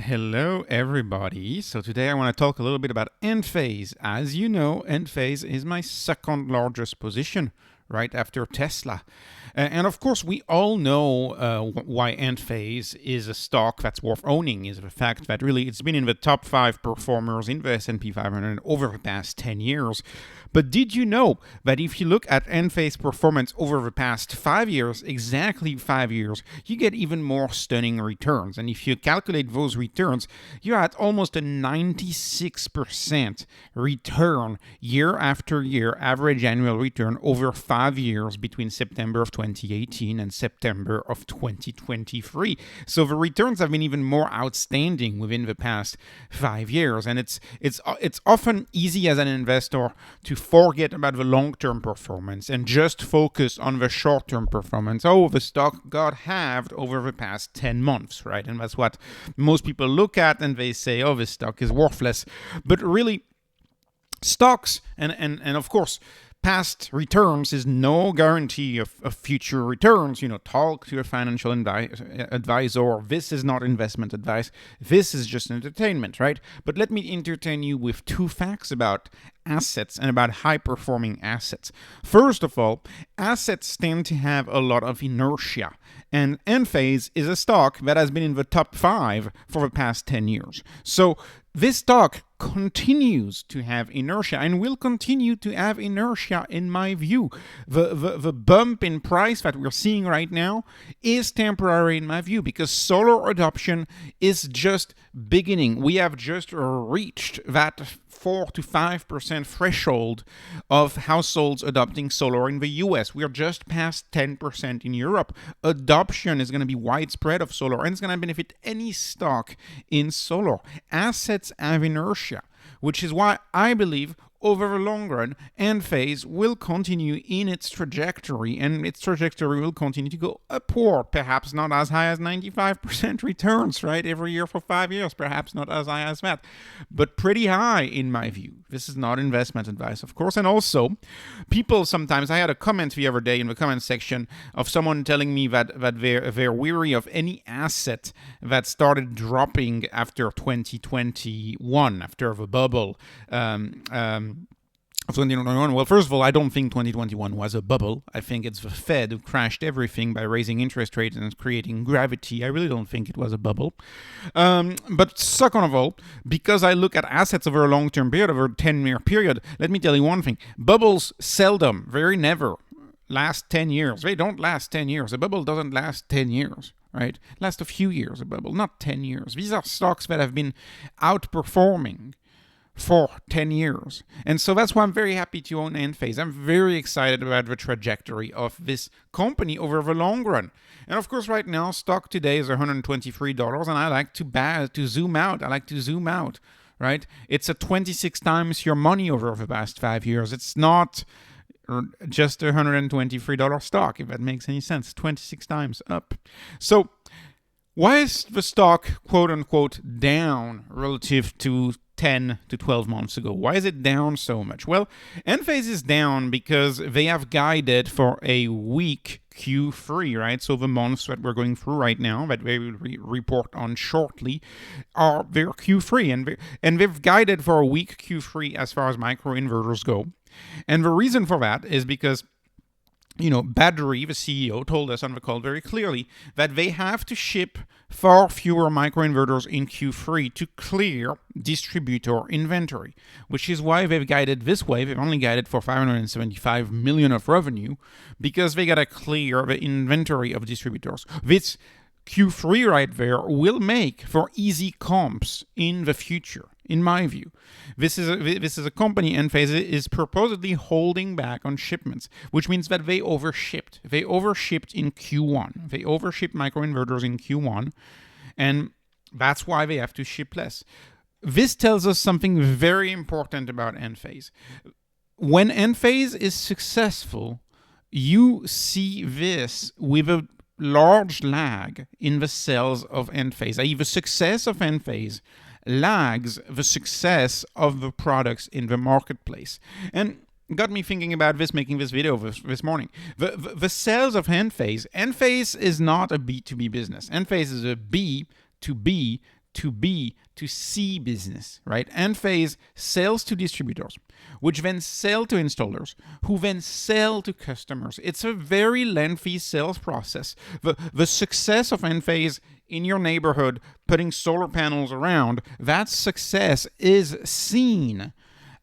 Hello, everybody. So today I want to talk a little bit about Enphase. As you know, Enphase is my second largest position, right after Tesla. And of course, we all know why Enphase is a stock that's worth owning, is the fact that really it's been in the top 5 performers in the S&P 500 over the past 10 years. But did you know that if you look at Enphase performance over the past 5 years, exactly 5 years, you get even more stunning returns. And if you calculate those returns, you're at almost a 96% return year after year, average annual return over 5 years between September of 2018 and September of 2023. So the returns have been even more outstanding within the past 5 years. And it's often easy as an investor to forget about the long-term performance and just focus on the short-term performance. Oh, the stock got halved over the past 10 months, right? And that's what most people look at and they say, oh, this stock is worthless. But really, stocks and of course, past returns is no guarantee of future returns. Talk to your financial advisor. This is not investment advice. This is just entertainment, right? But let me entertain you with 2 facts about assets and about high-performing assets. First of all, assets tend to have a lot of inertia. And Enphase is a stock that has been in the top 5 for the past 10 years. So this stock continues to have inertia and will continue to have inertia in my view. The bump in price that we're seeing right now is temporary in my view because solar adoption is just beginning. We have just reached that 4 to 5% threshold of households adopting solar in the US. We're just past 10% in Europe. Adoption is going to be widespread of solar and it's going to benefit any stock in solar. Assets have inertia, which is why I believe over the long run, Enphase will continue in its trajectory, and its trajectory will continue to go upward, perhaps not as high as 95% returns, right, every year for 5 years, perhaps not as high as that, but pretty high in my view. This is not investment advice, of course, and also, people sometimes, I had a comment the other day in the comment section of someone telling me that they're weary of any asset that started dropping after 2021, after the bubble, of 2021. Well, first of all, I don't think 2021 was a bubble. I think it's the Fed who crashed everything by raising interest rates and creating gravity. I really don't think it was a bubble. But second of all, because I look at assets over a long-term period, over a 10-year period, let me tell you one thing. Bubbles seldom, very never, last 10 years. They don't last 10 years. A bubble doesn't last 10 years. Right? Last a few years, a bubble, not 10 years. These are stocks that have been outperforming for 10 years. And so that's why I'm very happy to own Endphase. I'm very excited about the trajectory of this company over the long run. And of course, right now, stock today is $123, and I like to zoom out. I like to zoom out, right? It's a 26 times your money over the past 5 years. It's not just a $123 stock, if that makes any sense. 26 times up. So why is the stock, quote unquote, down relative to 10 to 12 months ago? Why is it down so much? Well, Enphase is down because they have guided for a weak Q3, right? So the months that we're going through right now, that they will report on shortly, are their Q3. And they've guided for a weak Q3 as far as microinverters go. And the reason for that is because Badri, the CEO, told us on the call very clearly that they have to ship far fewer microinverters in Q3 to clear distributor inventory, which is why they've guided this way. They've only guided for $575 million of revenue because they got to clear the inventory of distributors. This Q3 right there will make for easy comps in the future, in my view. This is a company, Enphase, is purportedly holding back on shipments, which means that they overshipped. They overshipped in Q1. They overshipped microinverters in Q1, and that's why they have to ship less. This tells us something very important about Enphase. When Enphase is successful, you see this with a large lag in the sales of Enphase, i.e. the success of Enphase lags the success of the products in the marketplace. And got me thinking about this, making this video this morning. The sales of Enphase is not a B2B business. Enphase is a B2B to B to C business, right? Enphase sells to distributors, which then sell to installers, who then sell to customers. It's a very lengthy sales process. The success of Enphase in your neighborhood, putting solar panels around, that success is seen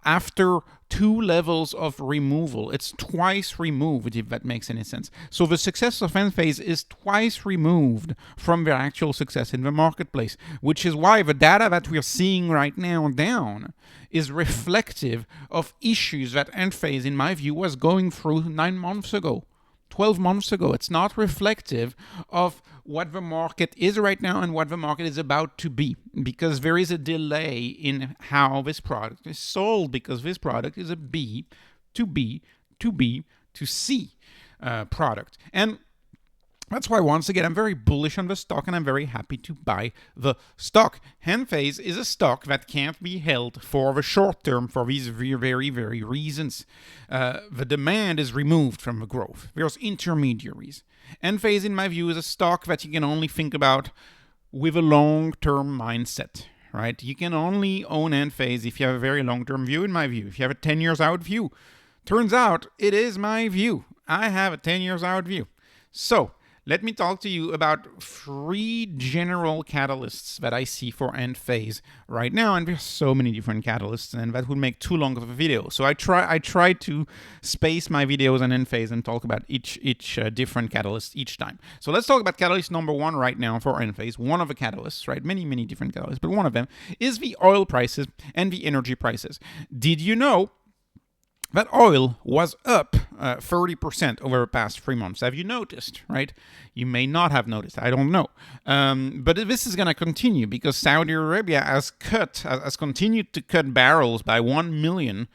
after 2 levels of removal. It's twice removed, if that makes any sense. So the success of Enphase is twice removed from their actual success in the marketplace, which is why the data that we're seeing right now down is reflective of issues that Enphase, in my view, was going through 9 months ago. 12 months ago. It's not reflective of what the market is right now and what the market is about to be, because there is a delay in how this product is sold, because this product is a B to B to B to C product. And that's why, once again, I'm very bullish on the stock and I'm very happy to buy the stock. Enphase is a stock that can't be held for the short term for these very, very reasons. The demand is removed from the growth. There's intermediaries. Enphase, in my view, is a stock that you can only think about with a long-term mindset, right? You can only own Enphase if you have a very long-term view, in my view. If you have a 10 years out view. Turns out, it is my view. I have a 10 years out view. So, let me talk to you about 3 general catalysts that I see for Endphase right now, and there's so many different catalysts, and that would make too long of a video. So I try to space my videos on Endphase and talk about each different catalyst each time. So let's talk about catalyst number 1 right now for Endphase. One of the catalysts, right? Many different catalysts, but one of them is the oil prices and the energy prices. Did you know that oil was up 30% over the past 3 months? Have you noticed, right? You may not have noticed. I don't know. But this is going to continue because Saudi Arabia has continued to cut barrels by 1 million,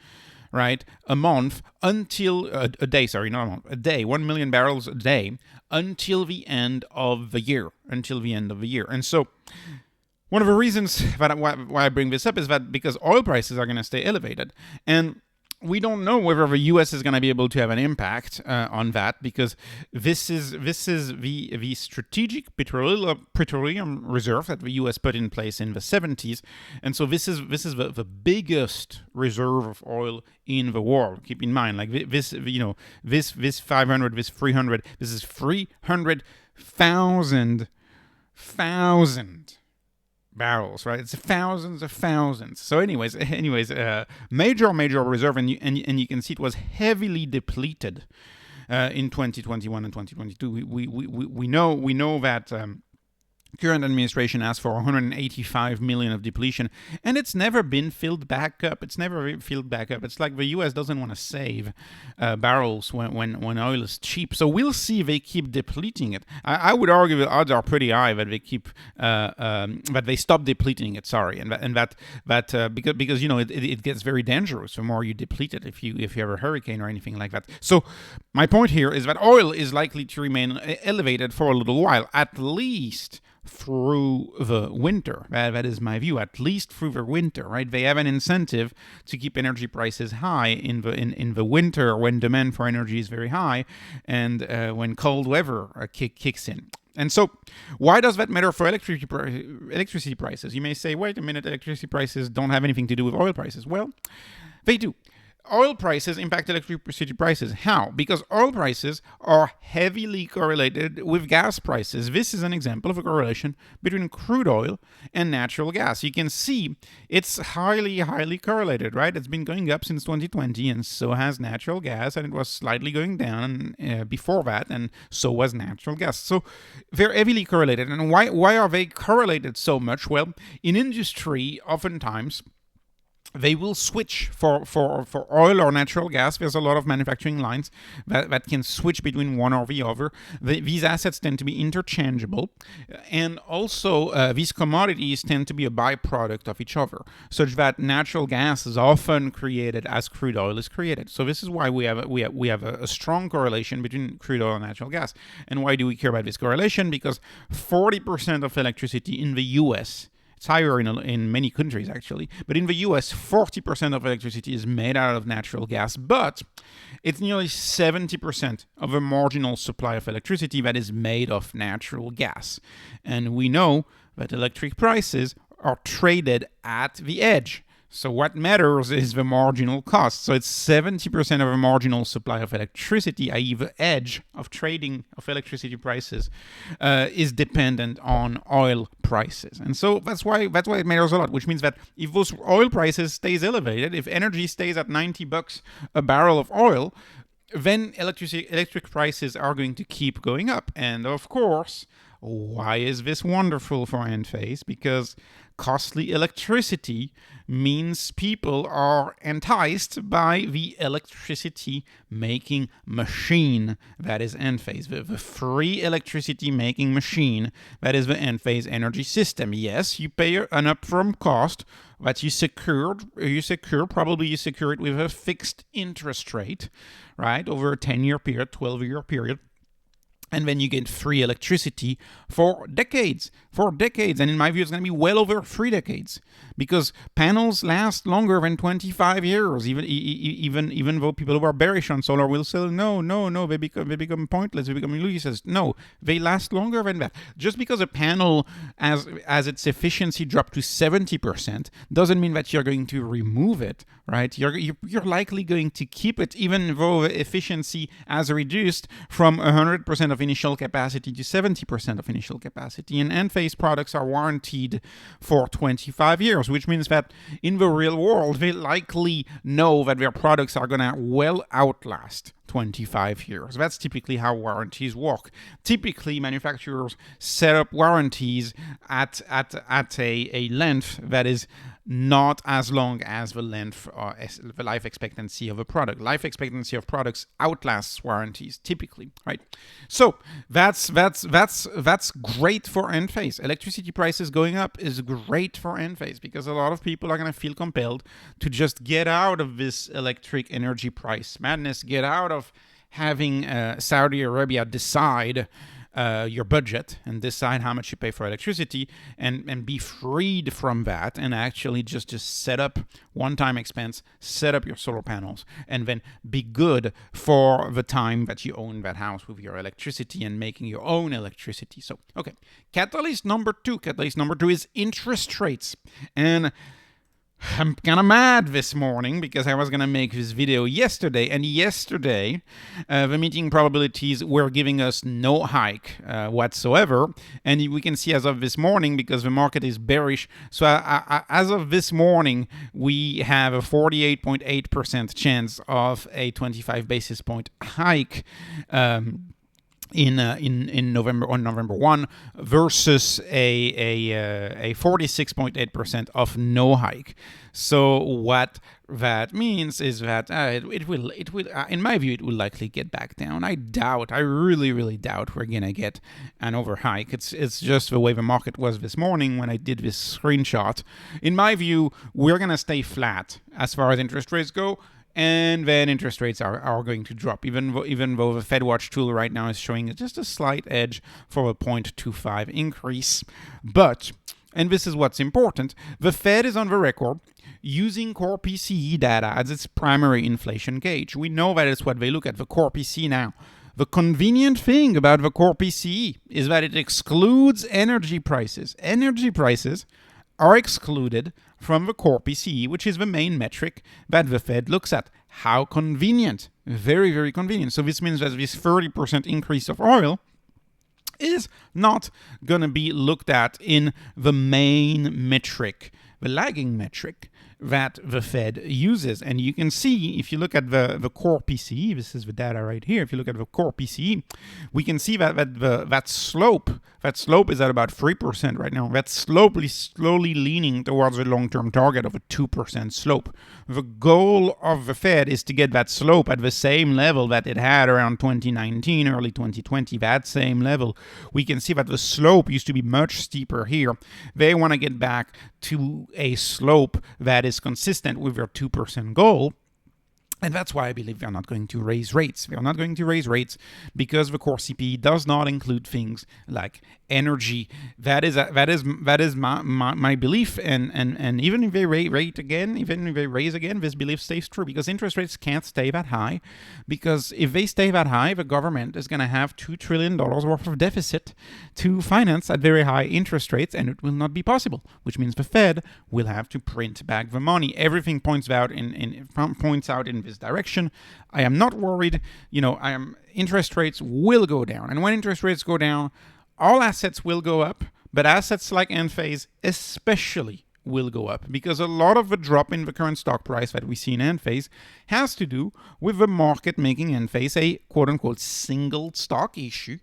right, a month until a day, 1 million barrels a day until the end of the year. And so, one of the reasons why I bring this up is that because oil prices are going to stay elevated, and we don't know whether the U.S. is going to be able to have an impact on that, because this is the strategic petroleum reserve that the U.S. put in place in the 70s, and so this is the biggest reserve of oil in the world. Keep in mind, like this 500, this 300, this is 300,000 barrels, right? It's thousands of thousands. So anyways, major reserve, and you can see it was heavily depleted in 2021 and 2022. We know that current administration asked for 185 million of depletion, and it's never been filled back up. It's like the U.S. doesn't want to save barrels when oil is cheap. So we'll see if they keep depleting it. I would argue the odds are pretty high that they keep that they stop depleting it. Sorry, because it gets very dangerous the more you deplete it if you have a hurricane or anything like that. So my point here is that oil is likely to remain elevated for a little while, at least through the winter. That is my view, at least through the winter, right? They have an incentive to keep energy prices high in the winter when demand for energy is very high and when cold weather kicks in. And so, why does that matter for electricity prices? You may say, wait a minute, electricity prices don't have anything to do with oil prices. Well, they do. Oil prices impact electricity prices. How? Because oil prices are heavily correlated with gas prices. This is an example of a correlation between crude oil and natural gas. You can see it's highly correlated, right? It's been going up since 2020, and so has natural gas, and it was slightly going down before that, and so was natural gas. So they're heavily correlated. And why are they correlated so much? Well, in industry, oftentimes, they will switch for oil or natural gas. There's a lot of manufacturing lines that can switch between one or the other. These assets tend to be interchangeable, and also these commodities tend to be a byproduct of each other, such that natural gas is often created as crude oil is created. So this is why we have a strong correlation between crude oil and natural gas. And why do we care about this correlation? Because 40% of electricity in the U.S., it's higher in many countries, actually. But in the US, 40% of electricity is made out of natural gas, but it's nearly 70% of a marginal supply of electricity that is made of natural gas. And we know that electric prices are traded at the edge. So what matters is the marginal cost. So it's 70% of a marginal supply of electricity, i.e. the edge of trading of electricity prices is dependent on oil prices. And so that's why it matters a lot, which means that if those oil prices stays elevated, if energy stays at $90 a barrel of oil, then electric prices are going to keep going up. And of course, why is this wonderful for Enphase? Because costly electricity means people are enticed by the electricity making machine that is Enphase, the free electricity making machine that is the Enphase energy system. Yes, you pay an upfront cost that you secure it with a fixed interest rate, right, over a 10-year period, 12-year period. And then you get free electricity for decades. And in my view, it's going to be well over 3 decades, because panels last longer than 25 years. Even though people who are bearish on solar will say, no, they become pointless, they become useless. No, they last longer than that. Just because a panel, as its efficiency dropped to 70%, doesn't mean that you're going to remove it, right? You're likely going to keep it, even though the efficiency has reduced from 100% of initial capacity to 70% of initial capacity. And Enphase products are warranted for 25 years, which means that in the real world, they likely know that their products are going to well outlast 25 years. That's typically how warranties work. Typically, manufacturers set up warranties at a length that is not as long as the life expectancy of a product. Life expectancy of products outlasts warranties typically, right? So that's great for Enphase. Electricity prices going up is great for Enphase, because a lot of people are going to feel compelled to just get out of this electric energy price madness, get out of having Saudi Arabia decide your budget and decide how much you pay for electricity, and be freed from that, and actually just set up one-time expense, set up your solar panels, and then be good for the time that you own that house with your electricity and making your own electricity. So, okay, catalyst number two is interest rates. And I'm kind of mad this morning because I was going to make this video yesterday, and yesterday the meeting probabilities were giving us no hike whatsoever, and we can see as of this morning, because the market is bearish, so as of this morning we have a 48.8% chance of a 25 basis point hike in November, on November 1, versus a 46.8% of no hike. So what that means is that it will in my view, it will likely get back down. I really doubt we're gonna get an overhike. It's just the way the market was this morning when I did this screenshot. In my view, we're gonna stay flat as far as interest rates go. And then interest rates are going to drop, even though the Fed Watch tool right now is showing just a slight edge for a 0.25 increase. But, and this is what's important, the Fed is on the record using core PCE data as its primary inflation gauge. We know that it's what they look at, the core PCE now. The convenient thing about the core PCE is that it excludes energy prices. Energy prices are excluded from the core PCE, which is the main metric that the Fed looks at. How convenient. Very, very convenient. So this means that this 30% increase of oil is not going to be looked at in the main metric, the lagging metric that the Fed uses. And you can see, if you look at the core PCE, this is the data right here, if you look at the core PCE, we can see that slope is at about 3% right now. That's slowly leaning towards a long-term target of a 2% slope. The goal of the Fed is to get that slope at the same level that it had around 2019, early 2020, that same level. We can see that the slope used to be much steeper here. They want to get back to a slope that is consistent with their 2% goal. And that's why I believe they're not going to raise rates. They're not going to raise rates because the core CPI does not include things like energy. That is my belief. And even if they raise again, this belief stays true because interest rates can't stay that high. Because if they stay that high, the government is going to have $2 trillion worth of deficit to finance at very high interest rates, and it will not be possible. Which means the Fed will have to print back the money. Everything points out in this direction. I am not worried. Interest rates will go down. And when interest rates go down, all assets will go up, but assets like Enphase especially will go up because a lot of the drop in the current stock price that we see in Enphase has to do with the market making Enphase a quote-unquote single stock issue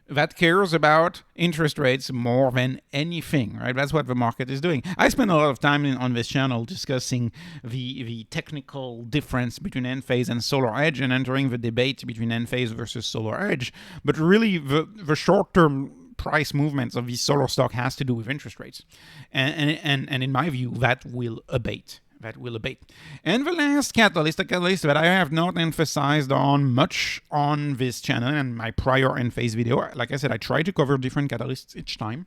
that cares about interest rates more than anything, right? That's what the market is doing. I spend a lot of time on this channel discussing the technical difference between Enphase and Solar Edge and entering the debate between Enphase versus Solar Edge. But really, the short-term price movements of these solar stock has to do with interest rates. And in my view, that will abate. And the last catalyst, a catalyst that I have not emphasized on much on this channel and my prior Enphase video. Like I said, I try to cover different catalysts each time.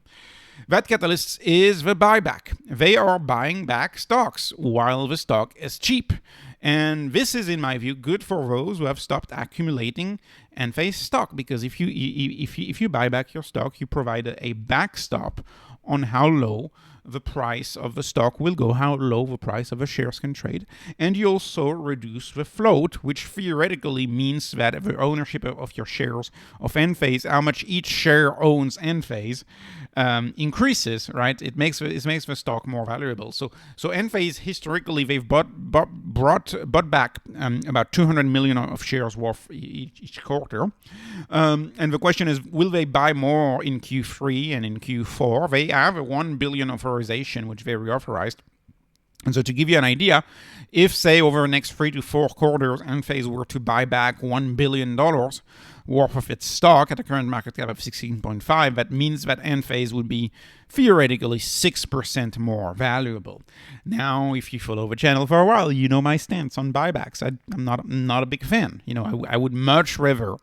That catalyst is the buyback. They are buying back stocks while the stock is cheap. And this is, in my view, good for those who have stopped accumulating Enphase stock, because if you buy back your stock, you provide a backstop on how low the price of the stock will go, how low the price of the shares can trade. And you also reduce the float, which theoretically means that the ownership of your shares of Enphase, how much each share owns Enphase, increases, right? It makes the stock more valuable. So Enphase, historically, they've bought back about 200 million of shares worth each quarter. And the question is, will they buy more in Q3 and in Q4? They have a 1 billion authorization, which they reauthorized. And so to give you an idea, if, say, over the next 3 to 4 quarters, Enphase were to buy back $1 billion worth of its stock at a current market cap of 16.5, that means that Enphase would be theoretically 6% more valuable. Now, if you follow the channel for a while, you know my stance on buybacks. I'm not a big fan. I would much rather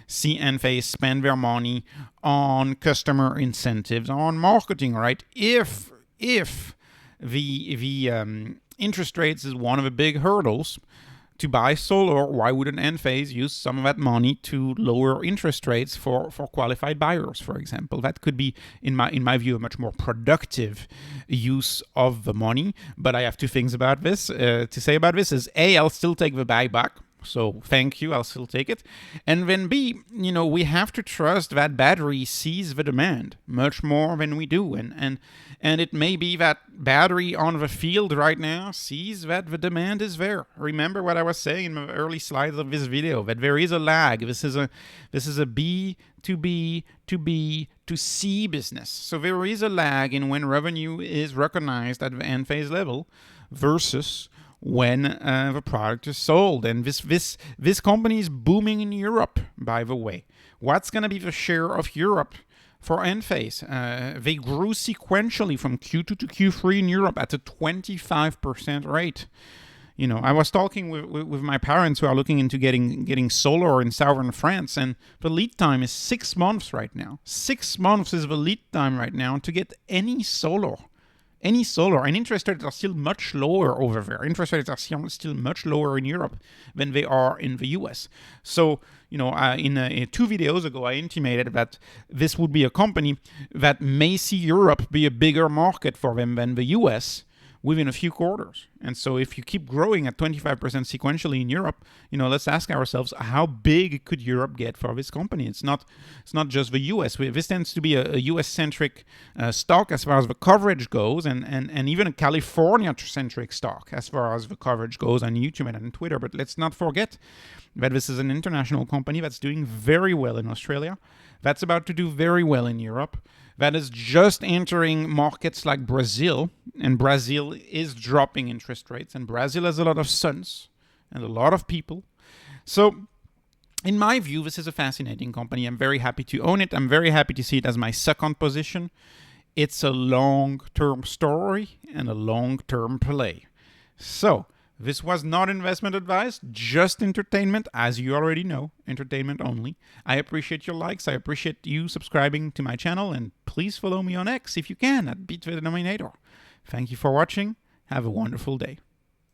see Enphase spend their money on customer incentives, on marketing, right? If the interest rates is one of the big hurdles to buy solar, why wouldn't Enphase use some of that money to lower interest rates for qualified buyers, for example? That could be, in my view, a much more productive use of the money. But I have two things about this to say about this is A, I'll still take the buyback. So thank you, I'll still take it. And then B, we have to trust that battery sees the demand much more than we do. And it may be that battery on the field right now sees that the demand is there. Remember what I was saying in the early slides of this video, that there is a lag. This is a B to B to B to C business. So there is a lag in when revenue is recognized at the Enphase level versus when the product is sold. And this company is booming in Europe, by the way. What's going to be the share of Europe for Enphase? They grew sequentially from Q2 to Q3 in Europe at a 25% rate. I was talking with my parents who are looking into getting solar in southern France, and the lead time is 6 months right now. 6 months is the lead time right now to get any solar. And interest rates are still much lower over there. Interest rates are still much lower in Europe than they are in the US. So, in 2 videos ago, I intimated that this would be a company that may see Europe be a bigger market for them than the US within a few quarters. And so if you keep growing at 25% sequentially in Europe, let's ask ourselves, how big could Europe get for this company? It's not just the US. This tends to be a US-centric stock as far as the coverage goes, and even a California-centric stock as far as the coverage goes on YouTube and on Twitter. But let's not forget that this is an international company that's doing very well in Australia, that's about to do very well in Europe, that is just entering markets like Brazil, and Brazil is dropping interest rates, and Brazil has a lot of sons and a lot of people. So, in my view, this is a fascinating company. I'm very happy to own it. I'm very happy to see it as my second position. It's a long-term story and a long-term play. So, This was not investment advice, just entertainment, as you already know, entertainment only. I appreciate your likes. I appreciate you subscribing to my channel, and please follow me on X if you can at BeatTheDenominator. Thank you for watching. Have a wonderful day.